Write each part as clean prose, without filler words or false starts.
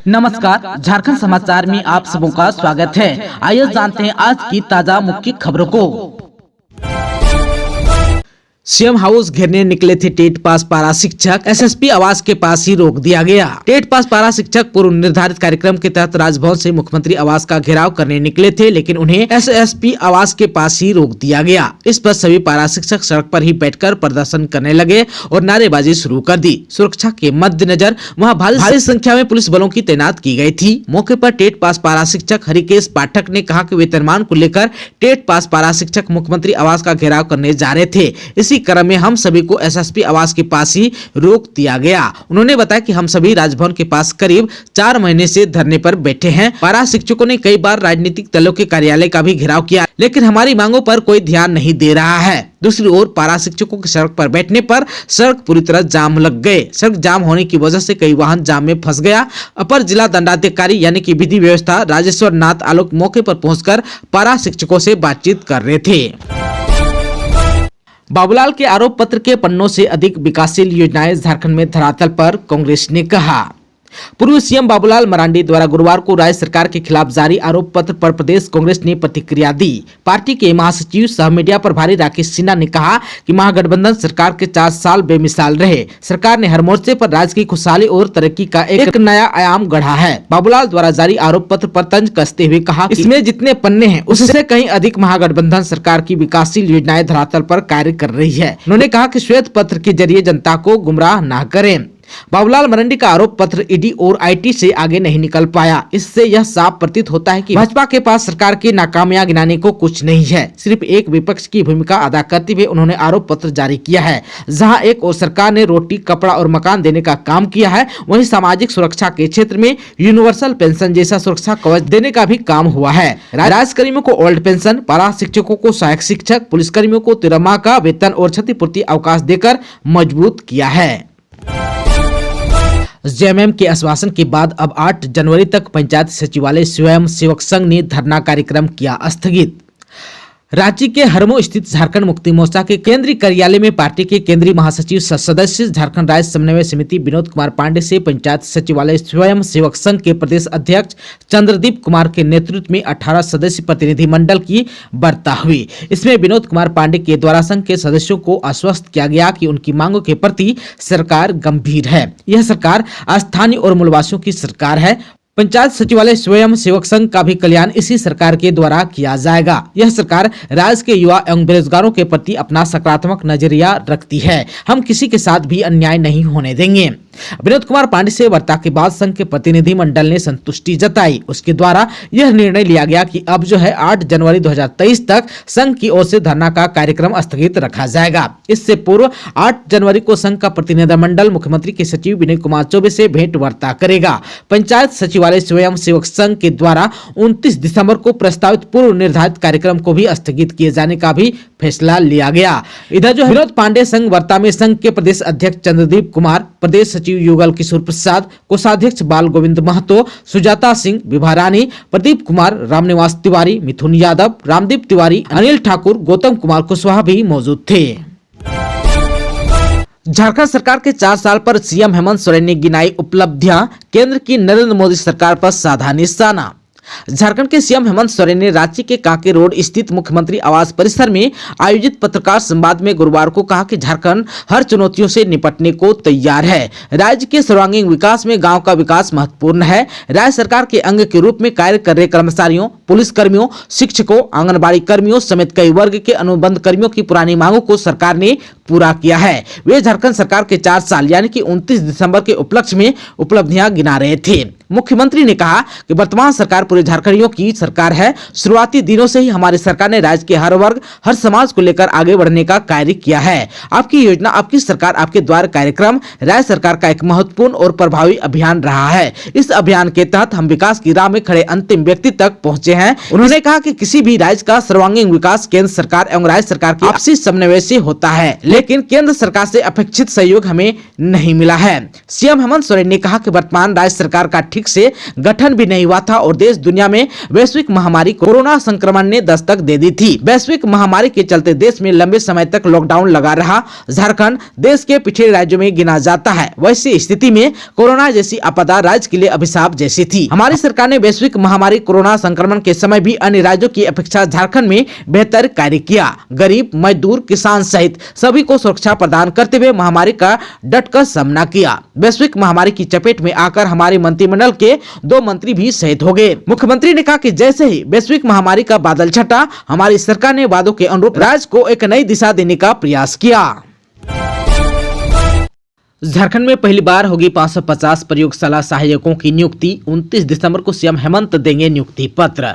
नमस्कार, झारखंड समाचार में आप सबों का स्वागत है। आइए जानते हैं आज की ताजा मुख्य खबरों को। सीएम हाउस घेरने निकले थे टेट पास पारा शिक्षक, एसएसपी आवास के पास ही रोक दिया गया। टेट पास पारा शिक्षक पूर्व निर्धारित कार्यक्रम के तहत राजभवन से मुख्यमंत्री आवास का घेराव करने निकले थे, लेकिन उन्हें एसएसपी आवास के पास ही रोक दिया गया। इस पर सभी पारा शिक्षक सड़क पर ही बैठकर प्रदर्शन करने लगे और नारेबाजी शुरू कर दी। सुरक्षा के मद्देनजर वहां भारी संख्या में पुलिस बलों की तैनात की गई थी। मौके पर टेट पास पारा शिक्षक हरिकेश पाठक ने कहा कि वेतनमान को लेकर टेट पास पारा शिक्षक मुख्यमंत्री आवास का घेराव करने जा रहे थे। इसी क्रम में हम सभी को एसएसपी आवास के पास ही रोक दिया गया। उन्होंने बताया कि हम सभी राजभवन के पास करीब 4 महीने से धरने पर बैठे हैं। पारा शिक्षकों ने कई बार राजनीतिक दलों के कार्यालय का भी घेराव किया, लेकिन हमारी मांगों पर कोई ध्यान नहीं दे रहा है। दूसरी ओर पारा शिक्षकों की सड़क पर बैठने पर सड़क पूरी तरह जाम लग गए। सड़क जाम होने की वजह से कई वाहन जाम में फंस गया। अपर जिला दंडाधिकारी यानी कि विधि व्यवस्था राजेश्वर नाथ आलोक मौके पर पहुंचकर पारा शिक्षकों से बातचीत कर रहे थे। बाबूलाल के आरोप पत्र के पन्नों से अधिक विकासशील योजनाएं झारखंड में धरातल पर, कांग्रेस ने कहा। पूर्व सीएम बाबूलाल मरांडी द्वारा गुरुवार को राज्य सरकार के खिलाफ जारी आरोप पत्र पर प्रदेश कांग्रेस ने प्रतिक्रिया दी। पार्टी के महासचिव सह मीडिया प्रभारी राकेश सिन्हा ने कहा कि महागठबंधन सरकार के 4 साल बेमिसाल रहे। सरकार ने हर मोर्चे पर राज्य की खुशहाली और तरक्की का एक नया आयाम गढ़ा है। बाबूलाल द्वारा जारी आरोप पत्र पर तंज कसते हुए कहा, इसमें जितने पन्ने हैं उससे कहीं अधिक महागठबंधन सरकार की विकासशील योजनाएं धरातल पर कार्य कर रही है। उन्होंने कहा कि श्वेत पत्र के जरिए जनता को गुमराह न करें। बाबूलाल मरांडी का आरोप पत्र ईडी और आईटी से आगे नहीं निकल पाया। इससे यह साफ प्रतीत होता है कि भाजपा के पास सरकार की नाकामियां गिनाने को कुछ नहीं है। सिर्फ एक विपक्ष की भूमिका अदा करते हुए उन्होंने आरोप पत्र जारी किया है। जहां एक और सरकार ने रोटी, कपड़ा और मकान देने का काम किया है, वहीं सामाजिक सुरक्षा के क्षेत्र में यूनिवर्सल पेंशन जैसा सुरक्षा कवच देने का भी काम हुआ है। राज्यकर्मियों को ओल्ड पेंशन, पारा शिक्षकों को सहायक शिक्षक, पुलिसकर्मियों को 13 माह का वेतन और क्षतिपूर्ति अवकाश देकर मजबूत किया है। जेएमएम के आश्वासन के बाद अब 8 जनवरी तक पंचायत सचिवालय स्वयं सेवक संघ ने धरना कार्यक्रम किया स्थगित। रांची के हरमो स्थित झारखंड मुक्ति मोर्चा के केंद्रीय कार्यालय में पार्टी के केंद्रीय महासचिव सदस्य झारखंड राज्य समन्वय समिति विनोद कुमार पांडे से पंचायत सचिवालय स्वयं सेवक संघ के प्रदेश अध्यक्ष चंद्रदीप कुमार के नेतृत्व में 18 सदस्यीय प्रतिनिधिमंडल की वार्ता हुई। इसमें विनोद कुमार पांडे के द्वारा संघ के सदस्यों को आश्वस्त किया गया कि उनकी मांगों के प्रति सरकार गंभीर है। यह सरकार स्थानीय और मूलवासियों की सरकार है। पंचायत सचिवालय स्वयं सेवक संघ का भी कल्याण इसी सरकार के द्वारा किया जाएगा। यह सरकार राज्य के युवा एवं बेरोजगारों के प्रति अपना सकारात्मक नजरिया रखती है। हम किसी के साथ भी अन्याय नहीं होने देंगे। विनोद कुमार पांडे से वार्ता के बाद संघ के प्रतिनिधि मंडल ने संतुष्टि जताई। उसके द्वारा यह निर्णय लिया गया कि अब जो है 8 जनवरी 2023 तक संघ की ओर से धरना का कार्यक्रम स्थगित रखा जाएगा। इससे पूर्व 8 जनवरी को संघ का प्रतिनिधिमंडल मुख्यमंत्री के सचिव विनय कुमार चौबे से भेंट वार्ता करेगा। पंचायत सचिवालय स्वयं सेवक संघ के द्वारा 29 दिसंबर को प्रस्तावित पूर्व निर्धारित कार्यक्रम को भी स्थगित किए जाने का भी फैसला लिया गया। इधर जो विनोद पांडे संघ वार्ता में संघ के प्रदेश अध्यक्ष चंद्रदीप कुमार, प्रदेश सचिव युगल किशोर प्रसाद, कोषाध्यक्ष बाल गोविंद महतो, सुजाता सिंह, विभा रानी, प्रदीप कुमार, रामनिवास तिवारी, मिथुन यादव, रामदीप तिवारी, अनिल ठाकुर, गौतम कुमार कुशवाहा भी मौजूद थे। झारखंड सरकार के 4 साल पर सीएम हेमंत सोरेन ने गिनाई उपलब्धियां, केंद्र की नरेंद्र मोदी सरकार पर साधा निशाना। झारखंड के सीएम हेमंत सोरेन ने रांची के कांके रोड स्थित मुख्यमंत्री आवास परिसर में आयोजित पत्रकार संवाद में गुरुवार को कहा कि झारखंड हर चुनौतियों से निपटने को तैयार है। राज्य के सर्वांगीण विकास में गांव का विकास महत्वपूर्ण है। राज्य सरकार के अंग के रूप में कार्य कर रहे कर्मचारियों, पुलिसकर्मियों, शिक्षकों, आंगनबाड़ी कर्मियों समेत कई वर्ग के अनुबंध कर्मियों की पुरानी मांगों को सरकार ने पूरा किया है। वे झारखंड सरकार के 4 साल यानी कि 29 दिसंबर के उपलक्ष्य में उपलब्धियां गिना रहे थे। मुख्यमंत्री ने कहा कि वर्तमान सरकार पूरे झारखंडियों की सरकार है। शुरुआती दिनों से ही हमारी सरकार ने राज्य के हर वर्ग, हर समाज को लेकर आगे बढ़ने का कार्य किया है। आपकी योजना, आपकी सरकार, आपके द्वार कार्यक्रम राज्य सरकार का एक महत्वपूर्ण और प्रभावी अभियान रहा है। इस अभियान के तहत हम विकास की राह में खड़े अंतिम व्यक्ति तक पहुंचे हैं। उन्होंने कहा कि किसी भी राज्य का सर्वांगीण विकास केंद्र सरकार एवं राज्य सरकार की आपसी समन्वय से होता है, लेकिन केंद्र सरकार से अपेक्षित सहयोग हमें नहीं मिला है। सीएम हेमंत सोरेन ने कहा कि वर्तमान राज्य सरकार का ठीक से गठन भी नहीं हुआ था और देश दुनिया में वैश्विक महामारी कोरोना संक्रमण ने दस्तक दे दी थी। वैश्विक महामारी के चलते देश में लंबे समय तक लॉकडाउन लगा रहा। झारखंड देश के पिछड़े राज्यों में गिना जाता है। वैसी स्थिति में कोरोना जैसी आपदा राज्य के लिए अभिशाप जैसी थी। हमारी सरकार ने वैश्विक महामारी कोरोना संक्रमण के समय भी अन्य राज्यों की अपेक्षा झारखंड में बेहतर कार्य किया। गरीब, मजदूर, किसान सहित सभी को सुरक्षा प्रदान करते हुए महामारी का डटकर सामना किया। वैश्विक महामारी की चपेट में आकर हमारे मंत्रिमंडल के 2 मंत्री भी शहीद हो गए। मुख्यमंत्री ने कहा कि जैसे ही वैश्विक महामारी का बादल छटा, हमारी सरकार ने वादों के अनुरूप राज्य को एक नई दिशा देने का प्रयास किया। झारखंड में पहली बार होगी 550 प्रयोगशाला सहायकों की नियुक्ति। 29 दिसंबर को सीएम हेमंत देंगे नियुक्ति पत्र।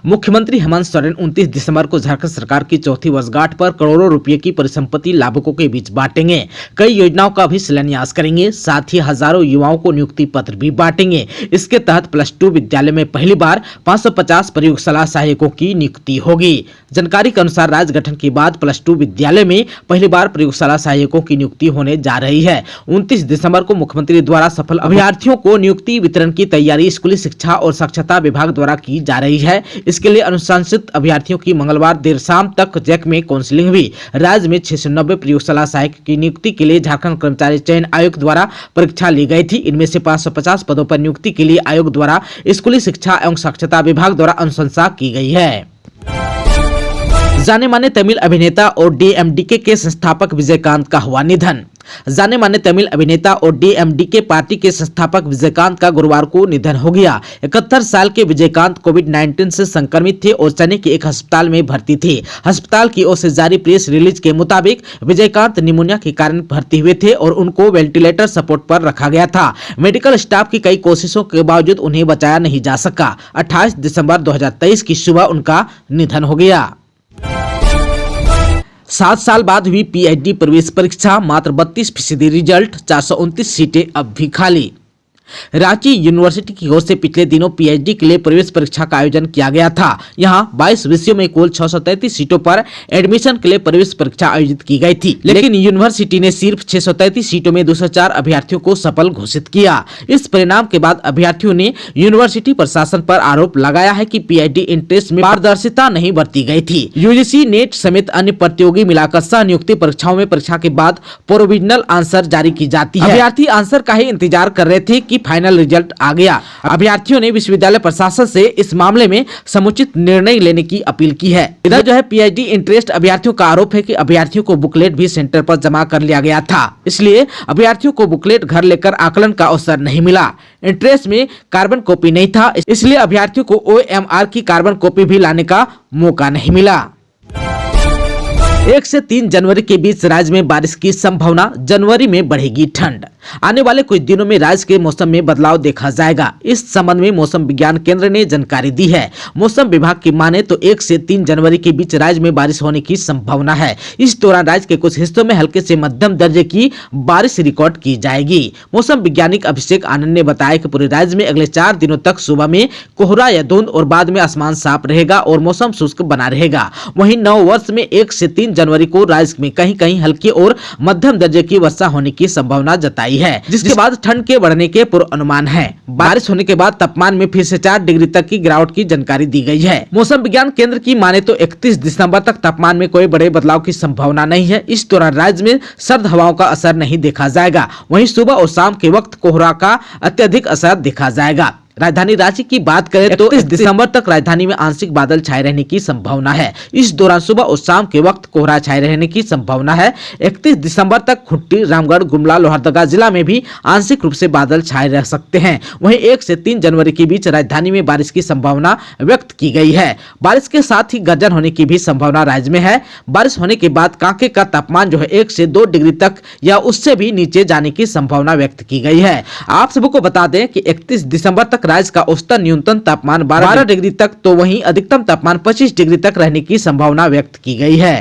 मुख्यमंत्री हेमंत सोरेन 29 दिसंबर को झारखंड सरकार की चौथी वर्षगांठ पर करोड़ों रुपए की परिसंपत्ति लाभुकों के बीच बांटेंगे। कई योजनाओं का भी शिलान्यास करेंगे। साथ ही हजारों युवाओं को नियुक्ति पत्र भी बांटेंगे। इसके तहत +2 विद्यालय में पहली बार 550 प्रयोगशाला सहायकों की नियुक्ति होगी। जानकारी के अनुसार राज्य गठन के बाद +2 विद्यालय में पहली बार प्रयोगशाला सहायकों की नियुक्ति होने जा रही है। 29 दिसंबर को मुख्यमंत्री द्वारा सफल अभ्यर्थियों को नियुक्ति वितरण की तैयारी स्कूली शिक्षा और साक्षरता विभाग द्वारा की जा रही है। इसके लिए अनुशंसित अभ्यर्थियों की मंगलवार देर शाम तक जैक में काउंसलिंग हुई। राज्य में 690 प्रयोगशाला सहायक की नियुक्ति के लिए झारखंड कर्मचारी चयन आयोग द्वारा परीक्षा ली गई थी। इनमें से 550 पदों पर नियुक्ति के लिए आयोग द्वारा स्कूली शिक्षा एवं साक्षरता विभाग द्वारा अनुशंसा की गई है। जाने माने तमिल अभिनेता और डीएमडीके के संस्थापक विजयकांत का हुआ निधन। जाने माने तमिल अभिनेता और डीएमडीके पार्टी के संस्थापक विजयकांत का गुरुवार को निधन हो गया। 71 साल के विजयकांत कोविड-19 से संक्रमित थे और चेन्नई के एक अस्पताल में भर्ती थे। अस्पताल की ओर से जारी प्रेस रिलीज के मुताबिक विजयकांत निमोनिया के कारण भर्ती हुए थे और उनको वेंटिलेटर सपोर्ट पर रखा गया था। मेडिकल स्टाफ की कई कोशिशों के बावजूद उन्हें बचाया नहीं जा सका। 28 दिसंबर 2023 की सुबह उनका निधन हो गया। 7 साल बाद हुई पीएचडी प्रवेश परीक्षा, मात्र 32% रिजल्ट, 429 सीटें अब भी खाली। रांची यूनिवर्सिटी की ओर से पिछले दिनों पीएचडी के लिए प्रवेश परीक्षा का आयोजन किया गया था। यहां 22 विषयों में कुल 633 सीटों पर एडमिशन के लिए प्रवेश परीक्षा आयोजित की गई थी, लेकिन यूनिवर्सिटी ने सिर्फ 633 सीटों में 204 अभ्यर्थियों को सफल घोषित किया। इस परिणाम के बाद अभ्यर्थियों ने यूनिवर्सिटी प्रशासन पर आरोप लगाया है कि पीएचडी इंट्रेंस में पारदर्शिता नहीं बरती गई थी। यूजीसी, नेट समेत अन्य प्रतियोगी मिलाकर सह नियुक्ति परीक्षाओं में परीक्षा के बाद प्रोविजनल आंसर जारी की जाती है। अभ्यर्थी आंसर का ही इंतजार कर रहे थे कि फाइनल रिजल्ट आ गया। अभ्यर्थियों ने विश्वविद्यालय प्रशासन से इस मामले में समुचित निर्णय लेने की अपील की है। इधर जो है पीएचडी इंटरेस्ट अभ्यर्थियों का आरोप है कि अभ्यर्थियों को बुकलेट भी सेंटर पर जमा कर लिया गया था, इसलिए अभ्यर्थियों को बुकलेट घर लेकर आकलन का अवसर नहीं मिला। इंटरेस्ट में कार्बन कॉपी नहीं था, इसलिए अभ्यर्थियों को OMR की कार्बन कॉपी भी लाने का मौका नहीं मिला। 1 से 3 जनवरी के बीच राज्य में बारिश की संभावना। जनवरी में बढ़ेगी ठंड। आने वाले कुछ दिनों में राज्य के मौसम में बदलाव देखा जाएगा। इस संबंध में मौसम विज्ञान केंद्र ने जानकारी दी है। मौसम विभाग की माने तो 1 से 3 जनवरी के बीच राज्य में बारिश होने की संभावना है। इस दौरान राज्य के कुछ हिस्सों में हल्के से मध्यम दर्जे की बारिश रिकॉर्ड की जाएगी। मौसम वैज्ञानिक अभिषेक आनंद ने बताया कि पूरे राज्य में अगले 4 दिनों तक सुबह में कोहरा या धुंध और बाद में आसमान साफ रहेगा और मौसम शुष्क बना रहेगा। वहीं नव वर्ष में 1 से 3 जनवरी को राज्य में कहीं कहीं हल्की और मध्यम दर्जे की वर्षा होने की संभावना जताई है, जिसके बाद ठंड के बढ़ने के पूर्वानुमान है। बारिश होने के बाद तापमान में फिर से 4 डिग्री तक की गिरावट की जानकारी दी गई है। मौसम विज्ञान केंद्र की माने तो 31 दिसंबर तक तापमान में कोई बड़े बदलाव की संभावना नहीं है। इस दौरान राज्य में सर्द हवाओं का असर नहीं देखा जाएगा। वहीं सुबह और शाम के वक्त कोहरा का अत्यधिक असर देखा जाएगा। राजधानी रांची की बात करें तो 31 दिसंबर तक राजधानी में आंशिक बादल छाए रहने की संभावना है। इस दौरान सुबह और शाम के वक्त कोहरा छाए रहने की संभावना है। 31 दिसंबर तक खुट्टी, रामगढ़, गुमला, लोहरदगा जिला में भी आंशिक रूप से बादल छाए रह सकते हैं। वहीं 1 से 3 जनवरी के बीच राजधानी में बारिश की संभावना व्यक्त की गई है। बारिश के साथ ही गर्जन होने की भी संभावना राज्य में है। बारिश होने के बाद कांके का तापमान जो है 1 से 2 डिग्री तक या उससे भी नीचे जाने की संभावना व्यक्त की गई है। आप सबको बता दें कि 31 दिसंबर तक राज्य का औसतन न्यूनतम तापमान 12 डिग्री तक तो वहीं अधिकतम तापमान 25 डिग्री तक रहने की संभावना व्यक्त की गई है।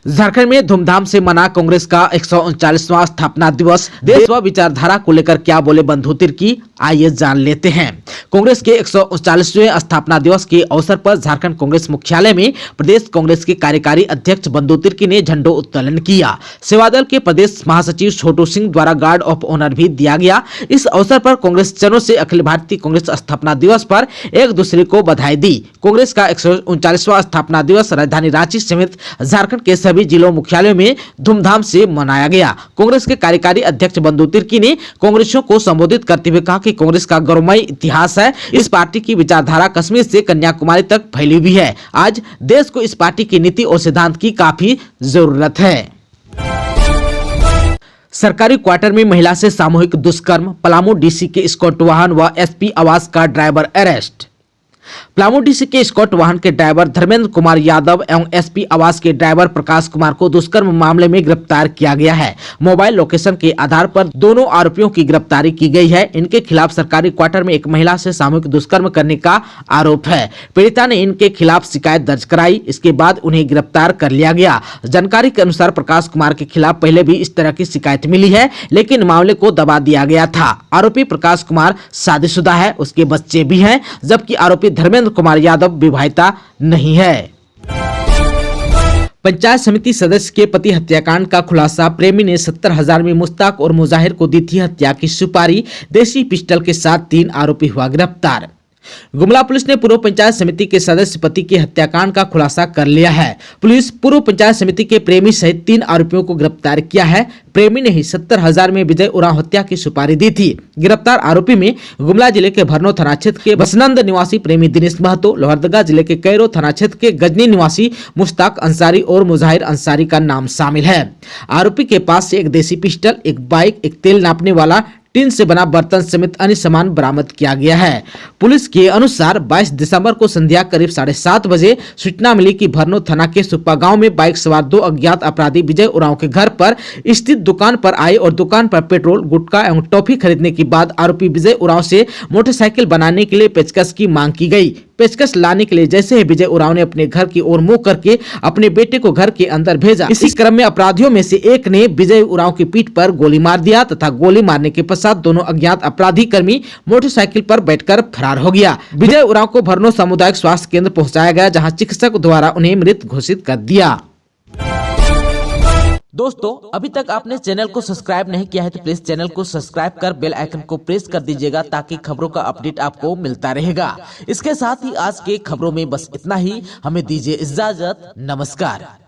झारखंड में धूमधाम से मना कांग्रेस का 139वां स्थापना दिवस। देश व विचारधारा को लेकर क्या बोले बंधु तिर्की, आइए जान लेते हैं। कांग्रेस के 139वें स्थापना दिवस के अवसर पर झारखंड कांग्रेस मुख्यालय में प्रदेश कांग्रेस के कार्यकारी अध्यक्ष बंधु तिर्की ने झंडोत्तोलन किया। सेवा दल के प्रदेश महासचिव छोटू सिंह द्वारा गार्ड ऑफ ऑनर भी दिया गया। इस अवसर पर कांग्रेस जनों से अखिल भारतीय कांग्रेस स्थापना दिवस पर एक दूसरे को बधाई दी। कांग्रेस का 139वां स्थापना दिवस राजधानी रांची समेत झारखंड के सभी जिलों मुख्यालयों में धूमधाम से मनाया गया। कांग्रेस के कार्यकारी अध्यक्ष बंधु तिर्की ने कांग्रेसियों को संबोधित करते हुए कहा कि कांग्रेस का गौरवमयी इतिहास है। इस पार्टी की विचारधारा कश्मीर से कन्याकुमारी तक फैली हुई है। आज देश को इस पार्टी की नीति और सिद्धांत की काफी जरूरत है। सरकारी क्वार्टर में महिला से सामूहिक दुष्कर्म, पलामू डीसी के स्कॉट वाहन व एसपी आवास का ड्राइवर अरेस्ट। पलामू डीसी के स्कॉट वाहन के ड्राइवर धर्मेंद्र कुमार यादव एवं एसपी आवास के ड्राइवर प्रकाश कुमार को दुष्कर्म मामले में गिरफ्तार किया गया है। मोबाइल लोकेशन के आधार पर दोनों आरोपियों की गिरफ्तारी की गई है। इनके खिलाफ सरकारी क्वार्टर में एक महिला से सामूहिक दुष्कर्म करने का आरोप है। पीड़िता ने इनके खिलाफ शिकायत दर्ज कराई, इसके बाद उन्हें गिरफ्तार कर लिया गया। जानकारी के अनुसार प्रकाश कुमार के खिलाफ पहले भी इस तरह की शिकायत मिली है, लेकिन मामले को दबा दिया गया था। आरोपी प्रकाश कुमार शादीशुदा है, उसके बच्चे भी हैं, जबकि आरोपी धर्मेंद्र कुमार यादव विवाहिता नहीं है। पंचायत समिति सदस्य के पति हत्याकांड का खुलासा। प्रेमी ने 70,000 में मुश्ताक और मुजाहिर को दी थी हत्या की सुपारी। देसी पिस्टल के साथ 3 आरोपी हुआ गिरफ्तार। गुमला पुलिस ने पूर्व पंचायत समिति के सदस्य पति के हत्याकांड का खुलासा कर लिया है। पुलिस पूर्व पंचायत समिति के प्रेमी सहित 3 आरोपियों को गिरफ्तार किया है। प्रेमी ने ही 70,000 में विजय उरांव हत्या की सुपारी दी थी। गिरफ्तार आरोपी में गुमला जिले के भरनो थाना क्षेत्र के बसनंद निवासी प्रेमी दिनेश महतो, लोहरदगा जिले के कैरो थाना क्षेत्र के गजनी निवासी मुश्ताक अंसारी और मुजाहिर अंसारी का नाम शामिल है। आरोपी के पास से एक देसी पिस्टल, एक बाइक, एक तेल नापने वाला टीन से बना बर्तन समेत अन्य सामान बरामद किया गया है। पुलिस के अनुसार 22 दिसंबर को संध्या करीब 7:30 बजे सूचना मिली कि भरनो थाना के सुप्पा गांव में बाइक सवार 2 अज्ञात अपराधी विजय उरांव के घर पर स्थित दुकान पर आए और दुकान पर पेट्रोल, गुटखा एवं टॉफी खरीदने के बाद आरोपी विजय उरांव से मोटरसाइकिल बनाने के लिए पेचकस की मांग की गई। पेचकस लाने के लिए जैसे ही विजय उरांव ने अपने घर की ओर मुंह करके अपने बेटे को घर के अंदर भेजा। इसी क्रम में अपराधियों में से एक ने विजय उरांव की पीठ पर गोली मार दिया तथा गोली मारने के पश्चात दोनों अज्ञात अपराधी कर्मी मोटरसाइकिल पर बैठकर फरार हो गया। विजय उरांव को भरनो सामुदायिक स्वास्थ्य केंद्र पहुंचाया गया, जहां चिकित्सक द्वारा उन्हें मृत घोषित कर दिया। दोस्तों, अभी तक आपने चैनल को सब्सक्राइब नहीं किया है तो प्लीज चैनल को सब्सक्राइब कर बेल आइकन को प्रेस कर दीजिएगा, ताकि खबरों का अपडेट आपको मिलता रहेगा। इसके साथ ही आज के खबरों में बस इतना ही। हमें दीजिए इजाजत। नमस्कार।